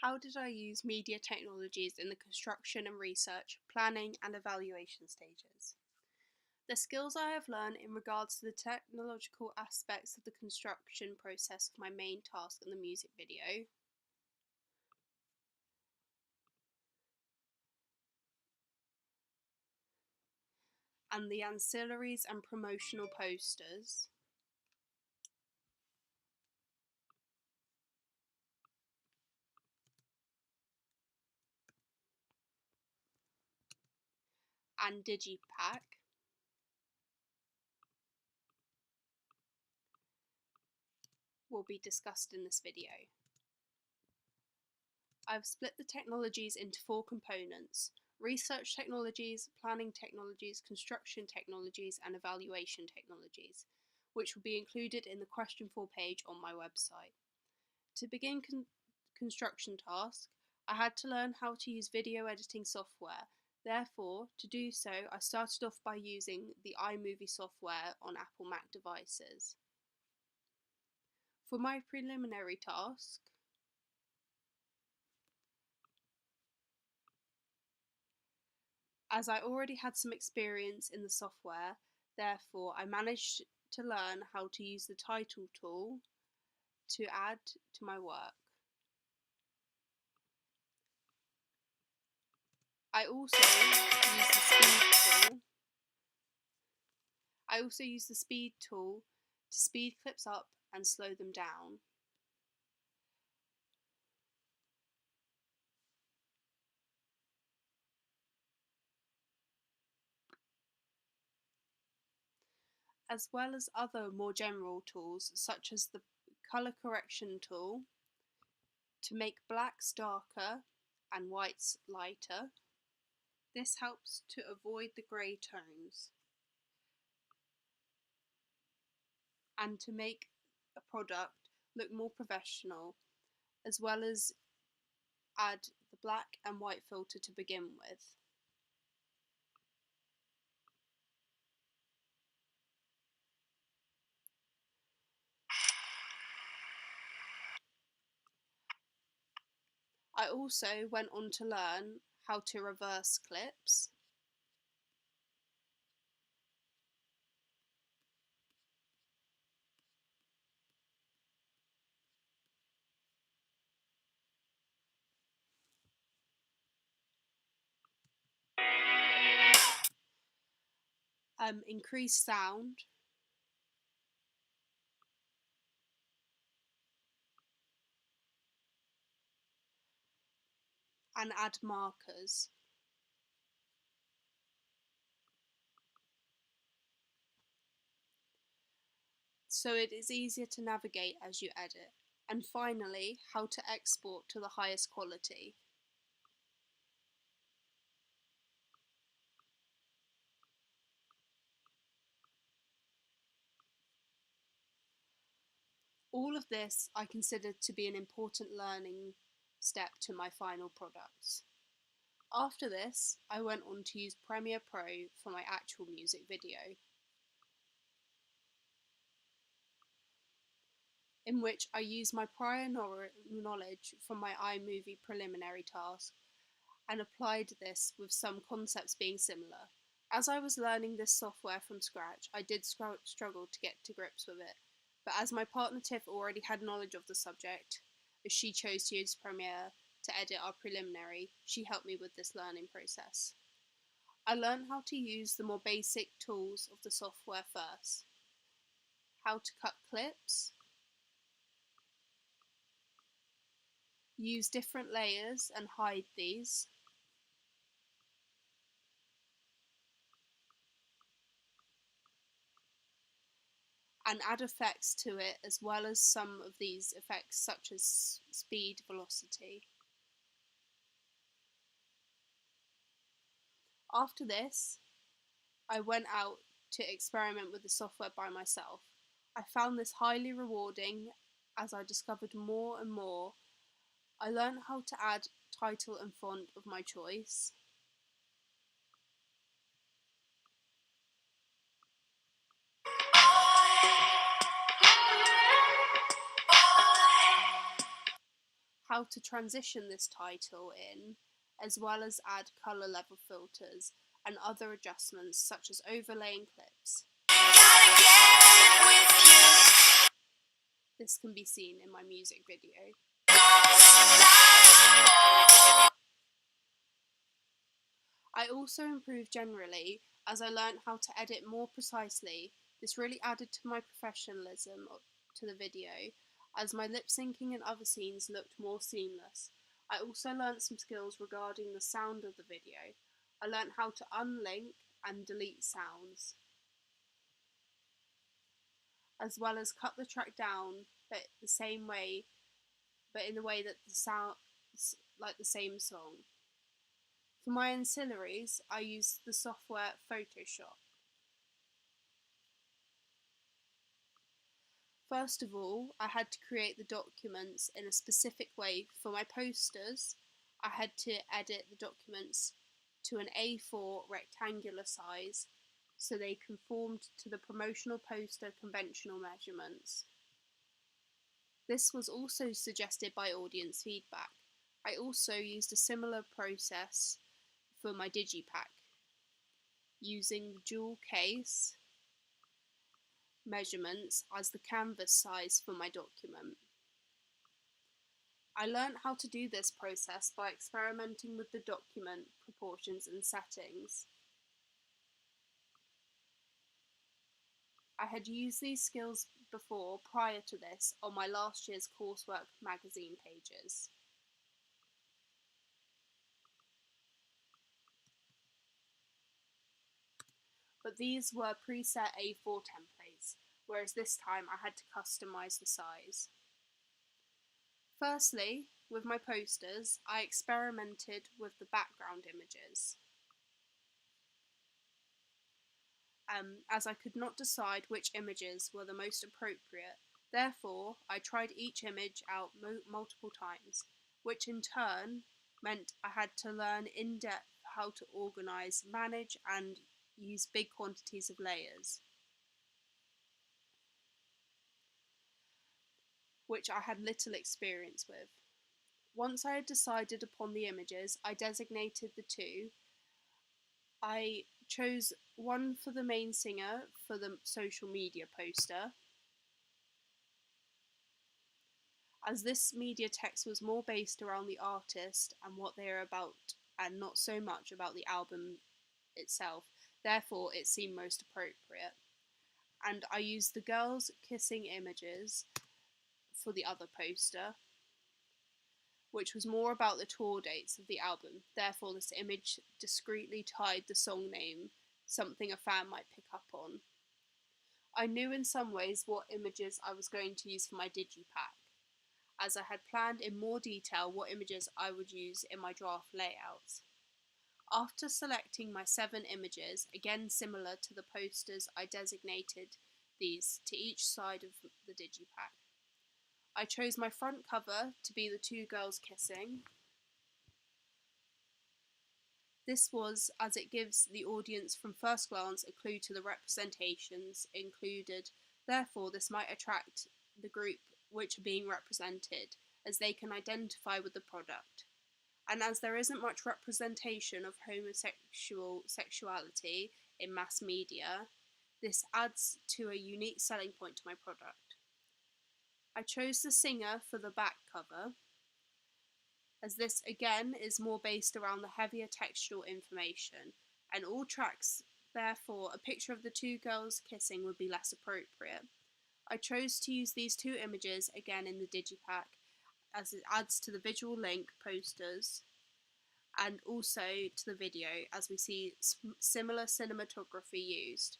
How did I use media technologies in the construction and research, planning and evaluation stages? The skills I have learned in regards to the technological aspects of the construction process of my main task in the music video and the ancillaries and promotional posters and Digipack will be discussed in this video. I've split the technologies into 4 components: research technologies, planning technologies, construction technologies and evaluation technologies, which will be included in the question 4 page on my website. To begin construction task, I had to learn how to use video editing software. Therefore, to do so, I started off by using the iMovie software on Apple Mac devices. For my preliminary task, as I already had some experience in the software, therefore I managed to learn how to use the title tool to add to my work. I also use the speed tool to speed clips up and slow them down. As well as other more general tools such as the colour correction tool to make blacks darker and whites lighter. This helps to avoid the grey tones and to make a product look more professional, as well as add the black and white filter to begin with. I also went on to learn how to reverse clips, increase sound, and add markers. So it is easier to navigate as you edit. And finally, how to export to the highest quality. All of this I considered to be an important learning step to my final products. After this, I went on to use Premiere Pro for my actual music video, in which I used my prior knowledge from my iMovie preliminary task and applied this with some concepts being similar. As I was learning this software from scratch, I did struggle to get to grips with it, but as my partner Tiff already had knowledge of the subject, as she chose to use Premiere to edit our preliminary, she helped me with this learning process. I learned how to use the more basic tools of the software first. How to cut clips, use different layers and hide these, and add effects to it, as well as some of these effects such as speed, velocity. After this, I went out to experiment with the software by myself. I found this highly rewarding as I discovered more and more. I learned how to add title and font of my choice, how how to transition this title in, as well as add colour level filters and other adjustments such as overlaying clips. This can be seen in my music video. I also improved generally as I learned how to edit more precisely. This really added to my professionalism to the video, as my lip syncing and other scenes looked more seamless. I also learnt some skills regarding the sound of the video. I learnt how to unlink and delete sounds, as well as cut the track down, but in the way that the sound like the same song. For my ancillaries, I used the software Photoshop. First of all, I had to create the documents in a specific way. For my posters, I had to edit the documents to an A4 rectangular size so they conformed to the promotional poster conventional measurements. This was also suggested by audience feedback. I also used a similar process for my digipack, using dual case measurements as the canvas size for my document. I learned how to do this process by experimenting with the document proportions and settings. I had used these skills before prior to this on my last year's coursework magazine pages. But these were preset A4 templates, whereas this time I had to customise the size. Firstly, with my posters, I experimented with the background images, as I could not decide which images were the most appropriate. Therefore, I tried each image out multiple times, which in turn meant I had to learn in depth how to organise, manage and use big quantities of layers, which I had little experience with. Once I had decided upon the images, I designated the two. I chose one for the main singer for the social media poster, as this media text was more based around the artist and what they are about and not so much about the album itself. Therefore, it seemed most appropriate. And I used the girls kissing images for the other poster, which was more about the tour dates of the album. Therefore, this image discreetly tied the song name, something a fan might pick up on. I knew in some ways what images I was going to use for my digipack, as I had planned in more detail what images I would use in my draft layouts. After selecting my 7 images, again similar to the posters, I designated these to each side of the digipack. I chose my front cover to be the 2 girls kissing. This was as it gives the audience from first glance a clue to the representations included. Therefore, this might attract the group which are being represented, as they can identify with the product. And as there isn't much representation of homosexual sexuality in mass media, this adds to a unique selling point to my product. I chose the singer for the back cover, as this again is more based around the heavier textual information, and all tracks, therefore a picture of the 2 girls kissing would be less appropriate. I chose to use these 2 images again in the digipack, as it adds to the visual link posters and also to the video, as we see similar cinematography used.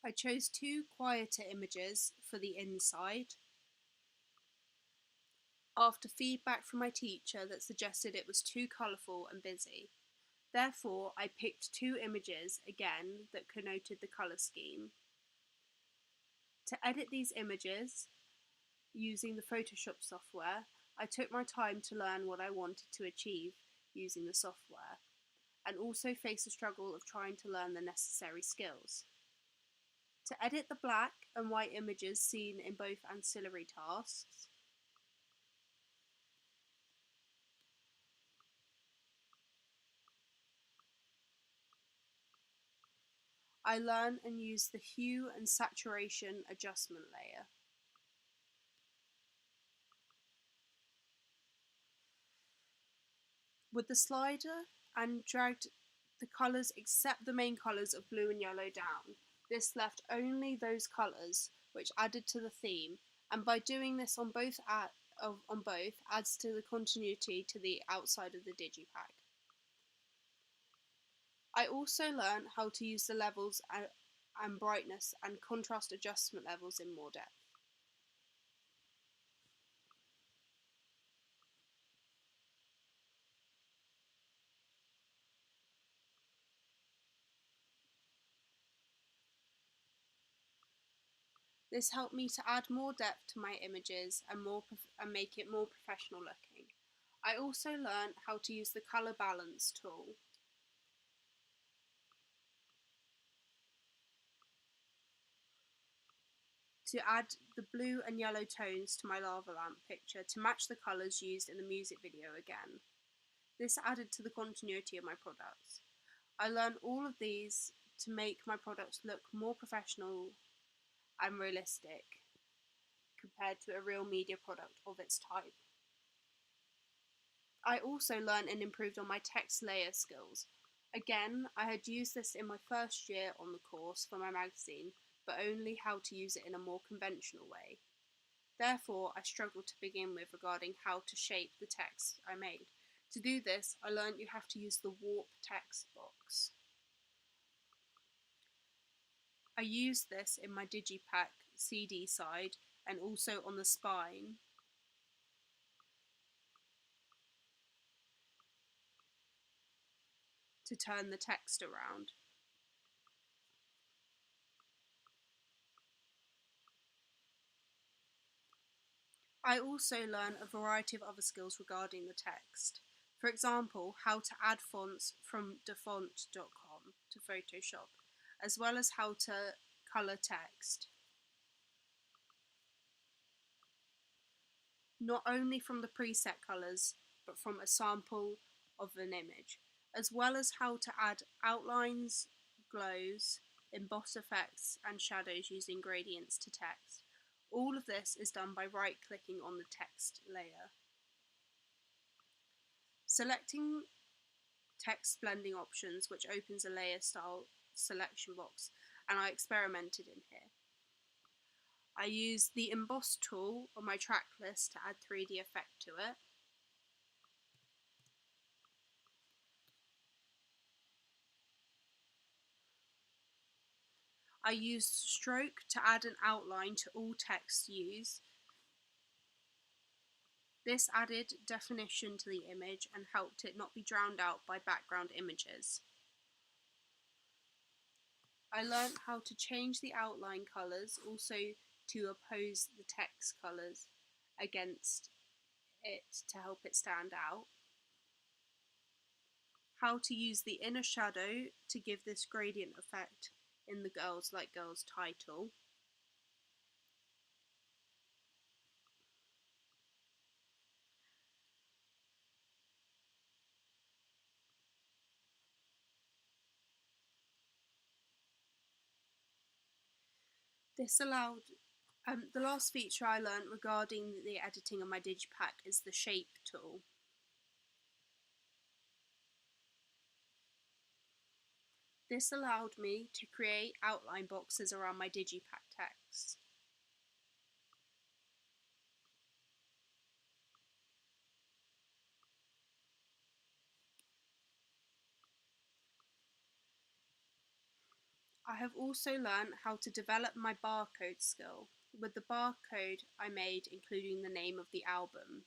I chose 2 quieter images for the inside, after feedback from my teacher that suggested it was too colourful and busy. Therefore, I picked 2 images again that connoted the colour scheme. To edit these images using the Photoshop software, I took my time to learn what I wanted to achieve using the software, and also faced the struggle of trying to learn the necessary skills. To edit the black and white images seen in both ancillary tasks, I learn and use the hue and saturation adjustment layer. With the slider, and dragged the colours except the main colours of blue and yellow down. This left only those colours which added to the theme, and by doing this on both adds to the continuity to the outside of the digipack. I also learned how to use the levels and brightness and contrast adjustment levels in more depth. This helped me to add more depth to my images and make it more professional looking. I also learned how to use the colour balance tool to add the blue and yellow tones to my lava lamp picture to match the colours used in the music video again. This added to the continuity of my products. I learned all of these to make my products look more professional and realistic compared to a real media product of its type. I also learned and improved on my text layer skills. Again, I had used this in my first year on the course for my magazine, but only how to use it in a more conventional way. Therefore, I struggled to begin with regarding how to shape the text I made. To do this, I learned you have to use the warp text box. I used this in my Digipack CD side and also on the spine to turn the text around. I also learned a variety of other skills regarding the text. For example, how to add fonts from dafont.com to Photoshop, as well as how to colour text. Not only from the preset colours, but from a sample of an image, as well as how to add outlines, glows, emboss effects, and shadows using gradients to text. All of this is done by right-clicking on the text layer. Selecting text blending options, which opens a layer style selection box, and I experimented in here. I used the emboss tool on my track list to add 3D effect to it. I used stroke to add an outline to all text used. This added definition to the image and helped it not be drowned out by background images. I learnt how to change the outline colours, also to oppose the text colours against it to help it stand out. How to use the inner shadow to give this gradient effect in the Girls Like Girls title. This allowed the last feature I learned regarding the editing of my digipack is the shape tool. This allowed me to create outline boxes around my digipack text. I have also learned how to develop my barcode skill, with the barcode I made including the name of the album.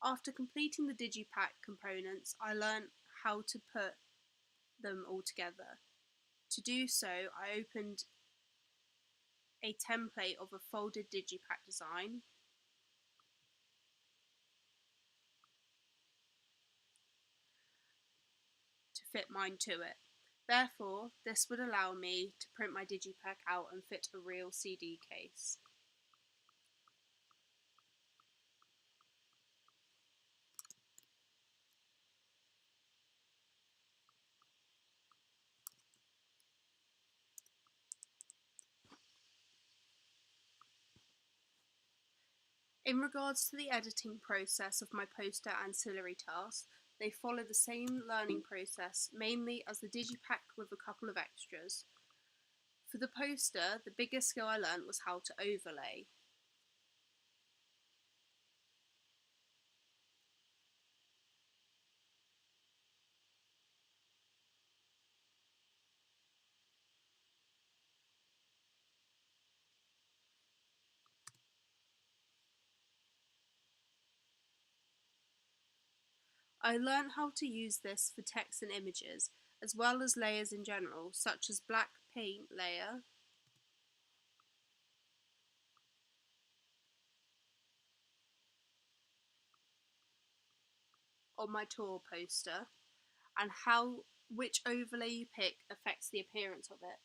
After completing the digipack components, I learned how to put them all together. To do so, I opened a template of a folded digipack design, to fit mine to it. Therefore, this would allow me to print my digipack out and fit a real CD case. In regards to the editing process of my poster ancillary tasks, they follow the same learning process, mainly as the digipack with a couple of extras. For the poster, the biggest skill I learnt was how to overlay. I learnt how to use this for text and images, as well as layers in general, such as black paint layer on my tour poster, and how which overlay you pick affects the appearance of it.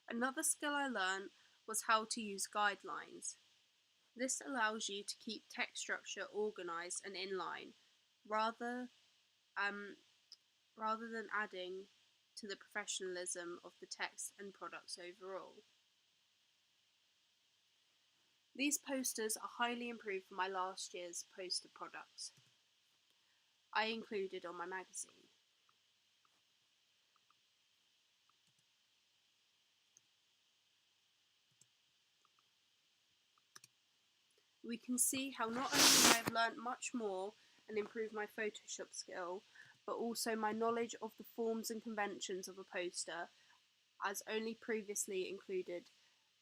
Another skill I learnt was how to use guidelines. This allows you to keep text structure organised and in line, rather, um, rather than adding to the professionalism of the text and products overall. These posters are highly improved from my last year's poster products I included on my magazine. We can see how not only I have learnt much more and improved my Photoshop skill, but also my knowledge of the forms and conventions of a poster, as only previously included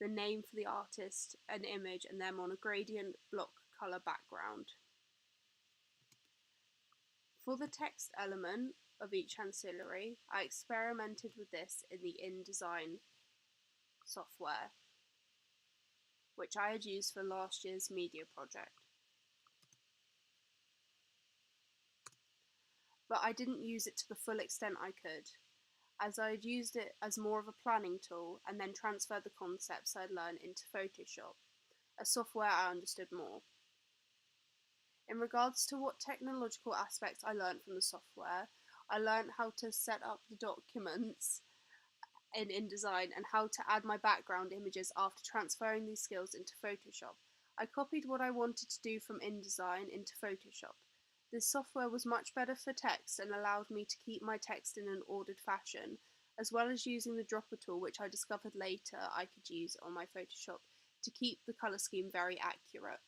the name for the artist, an image, and them on a gradient block colour background. For the text element of each ancillary, I experimented with this in the InDesign software, which I had used for last year's media project. But I didn't use it to the full extent I could, as I had used it as more of a planning tool and then transferred the concepts I'd learned into Photoshop, a software I understood more. In regards to what technological aspects I learned from the software, I learned how to set up the documents in InDesign and how to add my background images after transferring these skills into Photoshop. I copied what I wanted to do from InDesign into Photoshop. This software was much better for text and allowed me to keep my text in an ordered fashion, as well as using the dropper tool, which I discovered later I could use on my Photoshop to keep the colour scheme very accurate.